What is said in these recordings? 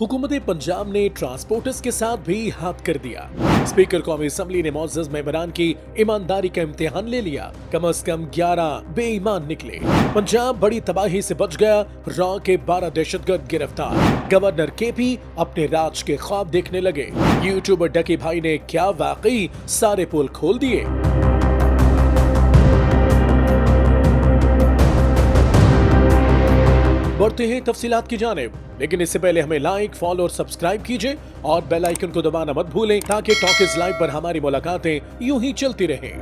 हुकूमत पंजाब ने ट्रांसपोर्टर्स के साथ भी हाथ कर दिया। स्पीकर कौमी असम्बली ने मोअज़्ज़ज़ मेंबरान की ईमानदारी का इम्तिहान ले लिया। कम से कम 11 बेईमान निकले। पंजाब बड़ी तबाही से बच गया। रॉ के 12 दहशतगर्द गिरफ्तार। गवर्नर केपी अपने राज के ख्वाब देखने लगे। यूट्यूबर डकी भाई ने क्या वाकई सारे पोल खोल दिए। बढ़ते हैं तफसीलात की जानिब, लेकिन इससे पहले हमें लाइक, फॉलो और सब्सक्राइब कीजिए और बेल आइकन को दबाना मत भूलें ताकि टॉकीज़ लाइव पर हमारी मुलाकातें यूं ही चलती रहें।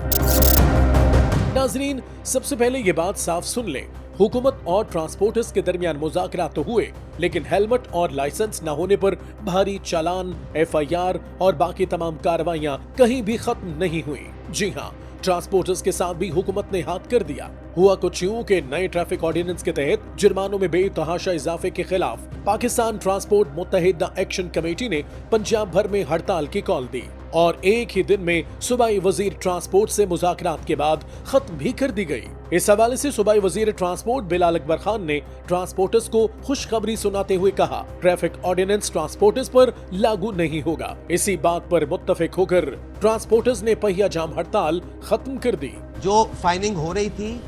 नाजरीन, सबसे पहले ये बात साफ सुन लें, हुकूमत और ट्रांसपोर्टर्स के दरमियान मुज़ाकरात तो हुए, लेकिन हेलमेट और लाइसेंस न होने पर भारी चालान, FIR और बाकी तमाम कार्रवाइयां कहीं भी खत्म नहीं हुई। जी हाँ, ट्रांसपोर्टर्स के साथ भी हुकूमत ने हाथ कर दिया। हुआ कुछ यूं के नए ट्रैफिक ऑर्डिनेंस के तहत जुर्मानों में बेतहाशा इजाफे के खिलाफ पाकिस्तान ट्रांसपोर्ट मुत्तहिदा एक्शन कमेटी ने पंजाब भर में हड़ताल की कॉल दी और एक ही दिन में सूबाई वजीर ट्रांसपोर्ट से मुज़ाकरात के बाद खत्म भी कर दी गई। इस हवाले से सूबाई वजीर ट्रांसपोर्ट बिलाल अकबर खान ने ट्रांसपोर्टर्स को खुशखबरी सुनाते हुए कहा, ट्रैफिक ऑर्डिनेंस ट्रांसपोर्टर्स पर लागू नहीं होगा। इसी बात पर मुत्तफिक होकर ट्रांसपोर्टर्स ने पहिया जाम हड़ताल खत्म कर दी। जो फाइनिंग हो रही थी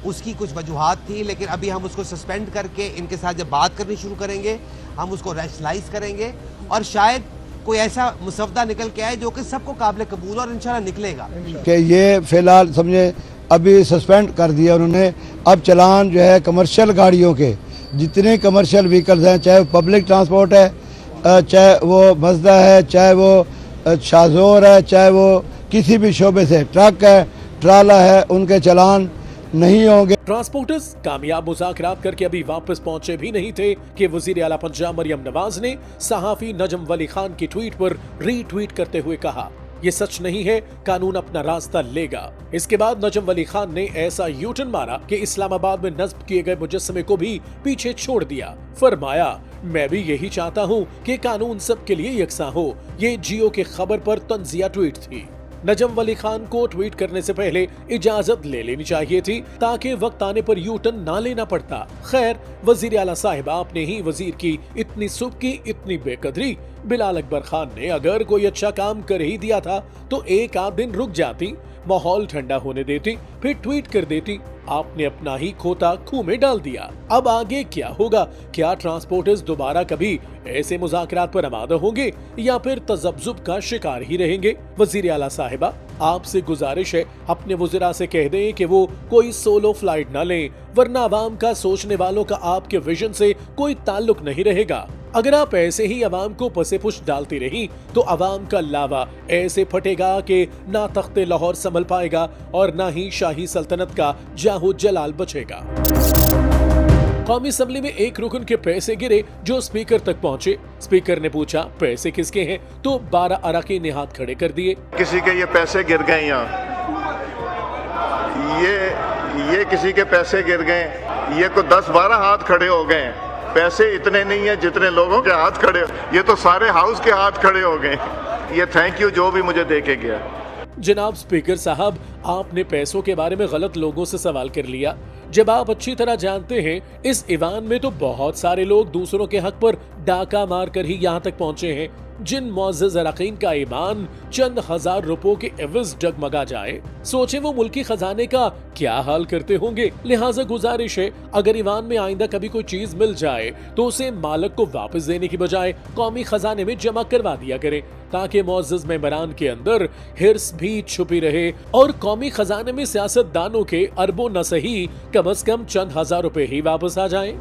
उसकी कुछ वजूहात थी, लेकिन अभी हम उसको सस्पेंड करके इनके साथ जब बात करनी शुरू करेंगे, हम उसको रैशनलाइज करेंगे और शायद कोई ऐसा मुसवदा निकल के आए जो कि सबको काबिल कबूल और इंशाल्लाह निकलेगा। कि ये फिलहाल समझे अभी सस्पेंड कर दिया उन्होंने। अब चलान जो है कमर्शियल गाड़ियों के, जितने कमर्शियल व्हीकल्स हैं, चाहे पब्लिक ट्रांसपोर्ट है, चाहे वो मज़दा है, चाहे वो शाहजोर है, चाहे वो किसी भी शोबे से ट्रक है, ट्राला है, उनके चलान नहीं होंगे। ट्रांसपोर्टर्स कामयाब मुज़ाकरात करके अभी वापस पहुंचे भी नहीं थे कि वज़ीर आला पंजाब मरियम नवाज ने सहाफ़ी नजम वली खान की ट्वीट पर रीट्वीट करते हुए कहा, ये सच नहीं है, कानून अपना रास्ता लेगा। इसके बाद नजम वली खान ने ऐसा यूटर्न मारा कि इस्लामाबाद में नस्ब किए गए मुजस्समे को भी पीछे छोड़ दिया। फरमाया, मैं भी यही चाहता हूँ कि कानून सबके लिए यकसा हो। ये जियो के खबर पर तंजिया ट्वीट थी। नजम वली खान को ट्वीट करने से पहले इजाजत ले लेनी चाहिए थी ताकि वक्त आने पर यू टर्न ना लेना पड़ता। खैर, वजीर आला साहिबा अपने ही वजीर की इतनी सुबकी, इतनी बेकदरी। बिलाल अकबर खान ने अगर कोई अच्छा काम कर ही दिया था तो एक आध दिन रुक जाती, माहौल ठंडा होने देती, फिर ट्वीट कर देती। आपने अपना ही खोता खूह में डाल दिया। अब आगे क्या होगा? क्या ट्रांसपोर्टर्स दोबारा कभी ऐसे मुज़ाकरात पर आमादा होंगे या फिर तज़ब्ज़ुब का शिकार ही रहेंगे? वज़ीर आला साहिबा, आपसे गुजारिश है, अपने वज़ीरा से कह दें कि वो कोई सोलो फ्लाइट न लें, वरना आवाम का सोचने वालों का आपके विजन से कोई ताल्लुक नहीं रहेगा। अगर आप ऐसे ही अवाम को पसे पुश डालती रही तो अवाम का लावा ऐसे फटेगा कि ना तख्ते लाहौर संभल पाएगा और ना ही शाही सल्तनत का जाहो जलाल बचेगा। कौमी असम्बली में एक रुकन के पैसे गिरे जो स्पीकर तक पहुंचे। स्पीकर ने पूछा, पैसे किसके हैं? तो 12 अरकान ने हाथ खड़े कर दिए। किसी के ये पैसे गिर गए, यहाँ ये किसी के पैसे गिर गए, ये को 10-12 हाथ खड़े हो गए। पैसे इतने नहीं है जितने लोगों के हाथ खड़े, ये तो सारे हाउस के हाथ खड़े हो गए। ये थैंक यू जो भी मुझे दे के गया। जनाब स्पीकर साहब, आपने पैसों के बारे में गलत लोगों से सवाल कर लिया। जब आप अच्छी तरह जानते हैं इस ईवान में तो बहुत सारे लोग दूसरों के हक पर डाका मार कर ही यहाँ तक पहुँचे हैं। जिन मुअज़्ज़ज़ अरकान का ईमान चंद हजार रुपयों के एवज डगमगा जाए, सोचे वो मुल्की खजाने का क्या हाल करते होंगे। लिहाजा गुजारिश है, अगर ईवान में आइंदा कभी कोई चीज मिल जाए तो उसे मालिक को वापस देने की बजाय कौमी खजाने में जमा करवा दिया करें, ताकि मुअज़्ज़ज़ मेंबरान के अंदर हिर्स भी छुपी रहे और कौमी खजाने में सियासतदानों के अरबों न सही कम से कम चंद हजार रुपए ही वापस आ जाएं।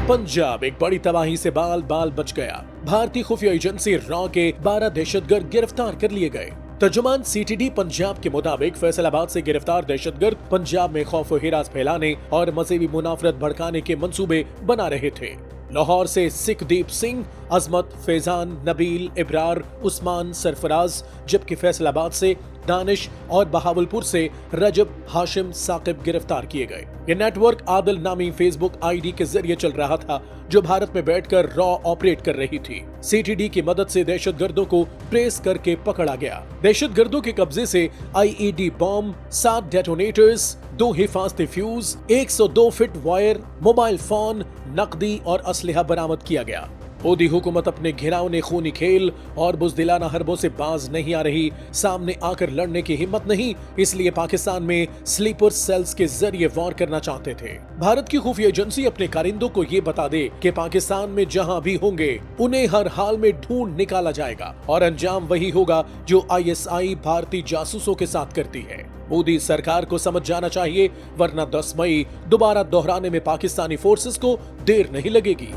पंजाब एक बड़ी तबाही से बाल बाल बच गया। भारतीय खुफिया एजेंसी रॉ के 12 दहशतगर्द गिरफ्तार कर लिए गए। तर्जुमान CTD पंजाब के मुताबिक फैसलाबाद से गिरफ्तार दहशतगर्द पंजाब में खौफ व हिरास फैलाने और मजहबी मुनाफरत भड़काने के मंसूबे बना रहे थे। लाहौर से सिखदीप सिंह, अजमत, फैजान, नबील, इब्रार, उस्मान, सरफराज, जबकि फैसलाबाद से दानिश और बहावलपुर से रजब, हाशिम, साकिब गिरफ्तार किए गए। ये नेटवर्क आदिल नामी फेसबुक ID के जरिए चल रहा था, जो भारत में बैठकर रॉ ऑपरेट कर रही थी। CTD की मदद से दहशतगर्दों को ट्रेस करके पकड़ा गया। दहशतगर्दों के कब्जे से IED बॉम्ब, 7 डेटोनेटर्स, 2 हिफाजती fuse, 102 feet wire, mobile phone, नकदी और असलहा बरामद किया गया। मोदी हुकूमत अपने घिनौने खूनी खेल और बुज़दिलाना हरबों से बाज नहीं आ रही, सामने आकर लड़ने की हिम्मत नहीं, इसलिए पाकिस्तान में स्लीपर सेल्स के जरिए वॉर करना चाहते थे। भारत की खुफिया एजेंसी अपने कारिंदों को ये बता दे कि पाकिस्तान में जहां भी होंगे उन्हें हर हाल में ढूंढ निकाला जाएगा और अंजाम वही होगा जो ISI भारतीय जासूसों के साथ करती है। मोदी सरकार को समझ जाना चाहिए, वरना 10 मई दोबारा दोहराने में पाकिस्तानी फोर्सेस को देर नहीं लगेगी।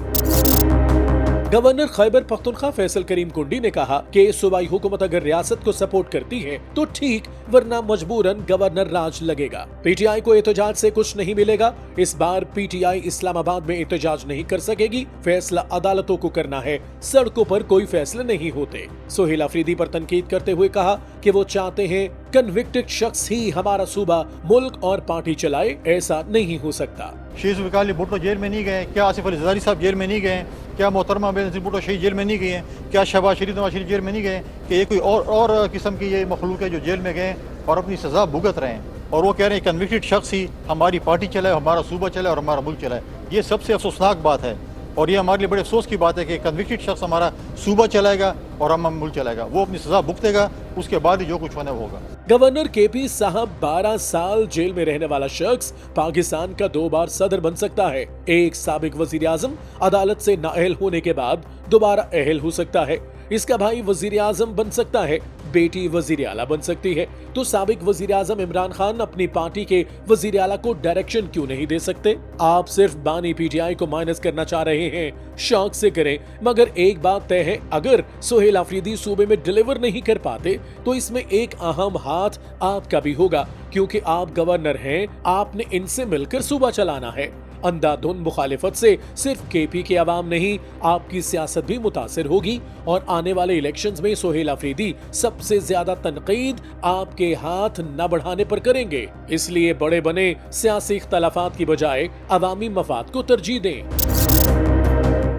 गवर्नर खैबर पख्तूनख्वा फैसल करीम कुंडी ने कहा कि सूबाई हुकूमत अगर रियासत को सपोर्ट करती है तो ठीक, वरना मजबूरन गवर्नर राज लगेगा। PTI को एहतजाज से कुछ नहीं मिलेगा। इस बार PTI इस्लामाबाद में एहतजाज नहीं कर सकेगी, फैसला अदालतों को करना है, सड़कों पर कोई फैसले नहीं होते। सोहेल अफरीदी पर तनकीद करते हुए कहा कि वो चाहते हैं कन्विक्टेड शख्स ही हमारा सूबा, मुल्क और पार्टी चलाए, ऐसा नहीं हो सकता। शहीद जुल्फ़िकार अली भुट्टो जेल में नहीं गए, क्या आसिफ अली ज़रदारी साहब जेल में नहीं गए, क्या मोहतरमा बेनज़ीर भुट्टो शहीद जेल में नहीं गए, क्या शहबाज शरीफ नवाज शरीफ जेल में नहीं गए, कि ये कोई और किस्म की ये मखलूक है जो जेल में गए और अपनी सज़ा भुगत रहे हैं और वो कह रहे हैं कन्विक्टेड शख्स ही हमारी पार्टी चलाए, हमारा सूबा चलाए और हमारा मुल्क चलाए। ये सबसे अफसोसनाक बात है और ये हमारे लिए बड़े अफसोस की बात है कि कन्विक्टेड शख्स हमारा सूबा चलाएगा और हम मुल्क चलाएगा। वो अपनी सजा भुगतेगा, उसके बाद ही जो कुछ होना होगा। गवर्नर KP साहब 12 साल जेल में रहने वाला शख्स पाकिस्तान का 2 बार सदर बन सकता है। एक साबिक वजीर आजम अदालत से नाअहल होने के बाद दोबारा अहल हो सकता है। इसका भाई वजीर आजम बन सकता है, बेटी वजीर आला बन सकती है। तो साबिक वजीर आजम इमरान खान अपनी पार्टी के वजीर आला को डायरेक्शन क्यों नहीं दे सकते? आप सिर्फ बानी PTI को माइनस करना चाह रहे हैं, शौक से करें, मगर एक बात तय है, अगर सोहेल अफरीदी सूबे में डिलीवर नहीं कर पाते तो इसमें एक अहम हाथ आपका भी होगा, क्योंकि आप गवर्नर हैं, आपने इनसे मिलकर सूबा चलाना है। अंधाधुंध मुखालिफत से सिर्फ KP के अवाम नहीं, आपकी सियासत भी मुतासिर होगी और आने वाले इलेक्शंस में सोहेल अफरीदी सबसे ज्यादा तनकीद आपके हाथ न बढ़ाने पर करेंगे। इसलिए बड़े बने सियासी इख्तलाफात की बजाय अवामी मफाद को तरजीह दें।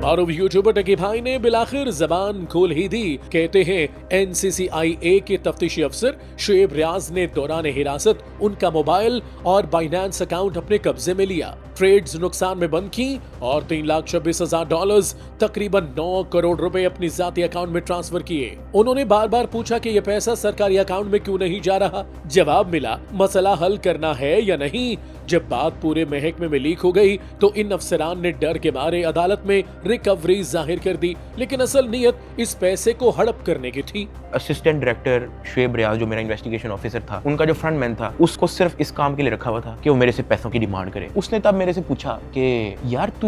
और यूट्यूबर टकी भाई ने बिलाखिर जबान खोल ही दी। कहते हैं NCCIA के तफ्तीशी अफसर शुएब रियाज ने दौरान हिरासत उनका मोबाइल और बाइनेंस अकाउंट अपने कब्जे में लिया, ट्रेड्स नुकसान में बंद की और $3,26,000 तकरीबन 9 करोड़ रुपए अपनी जाती अकाउंट में ट्रांसफर किए। उन्होंने बार बार पूछा कि यह पैसा सरकारी अकाउंट में क्यों नहीं जा रहा। जवाब मिला, मसला हल करना है या नहीं। जब बात पूरे महकमे में लीक हो गई तो इन अफसरान ने डर के मारे अदालत में रिकवरी जाहिर कर दी, लेकिन असल नीयत इस पैसे को हड़प करने की थी। असिस्टेंट डायरेक्टर शुएब रियाज जो मेरा इन्वेस्टिगेशन ऑफिसर था, उनका जो फ्रंटमैन था, उसको सिर्फ इस काम के लिए रखा हुआ था कि वो मेरे से पैसों की डिमांड करे। उसने तब मेरे से पूछा कि यार तू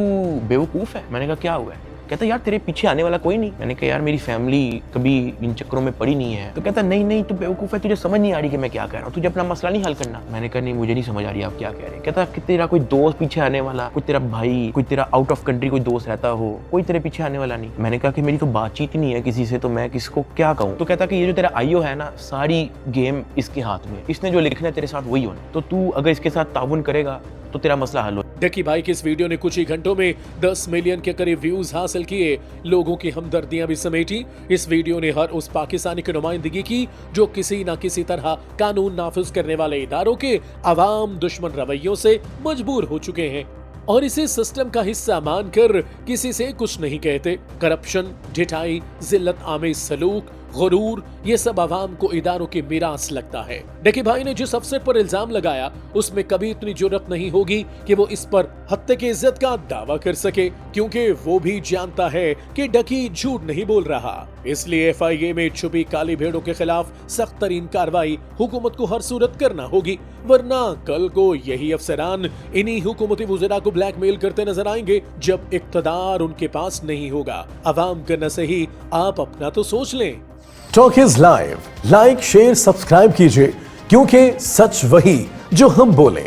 बेवकूफ है। मैंने कहा क्या हुआ है? कहता यार तेरे पीछे आने वाला कोई नहीं। मैंने कहा यार मेरी फैमिली कभी इन चक्करों में पड़ी नहीं है। तो कहता नहीं तू बेवकूफ है, तुझे समझ नहीं आ रही कि मैं क्या कह रहा हूँ, तुझे अपना मसला नहीं हल करना। मैंने कहा नहीं मुझे नहीं समझ आ रही आप क्या कह रहे हैं। कहता कि तेरा कोई दोस्त पीछे आने वाला, कोई तेरा भाई, कोई तेरा आउट ऑफ कंट्री कोई दोस्त रहता हो, कोई तेरे पीछे आने वाला नहीं। मैंने कहा कि मेरी तो बातचीत ही नहीं है किसी से, तो मैं किसको क्या कहूँ। तो कहता कि ये जो तेरा IO है ना, सारी गेम इसके हाथ में, इसने जो लिखना है तेरे साथ वही होना, तो तू अगर इसके साथ ताउन करेगा तो तेरा मसला हल हो। डकी भाई की इस वीडियो ने कुछ ही घंटों में 10 मिलियन के करीब व्यूज हासिल किए, लोगों की हमदर्दियां भी समेटी। इस वीडियो ने हर उस पाकिस्तानी की नुमाइंदगी की जो किसी न किसी तरह कानून नाफिज करने वाले इदारों के अवाम दुश्मन रवैयों से मजबूर हो चुके हैं और इसे सिस्टम का हिस्सा मानकर किसी से कुछ नहीं कहते। करप्शन, ढिठाई, जिल्लत आमेज सलूक, गुरूर, ये सब अवाम को इदारों की मिरास लगता है। डकी भाई ने जिस अफसर पर इल्जाम लगाया उसमें कभी इतनी जुर्रत नहीं होगी कि वो इस पर हत्या की इज्जत का दावा कर सके, क्योंकि वो भी जानता है कि डकी झूठ नहीं बोल रहा। इसलिए FIA में छुपी काली भेड़ों के खिलाफ सख्त तरीन कार्रवाई हुकूमत को हर सूरत करना होगी, वरना कल को यही अफसरान इन्हीं हुकूमती वज़ीरा को ब्लैकमेल करते नजर आएंगे जब इक्तदार उनके पास नहीं होगा। अवाम करना सही, आप अपना तो सोच लें। Talk is live, like share subscribe कीजिए, क्योंकि सच वही जो हम बोले।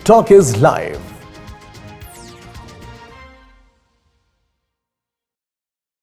Talk is live.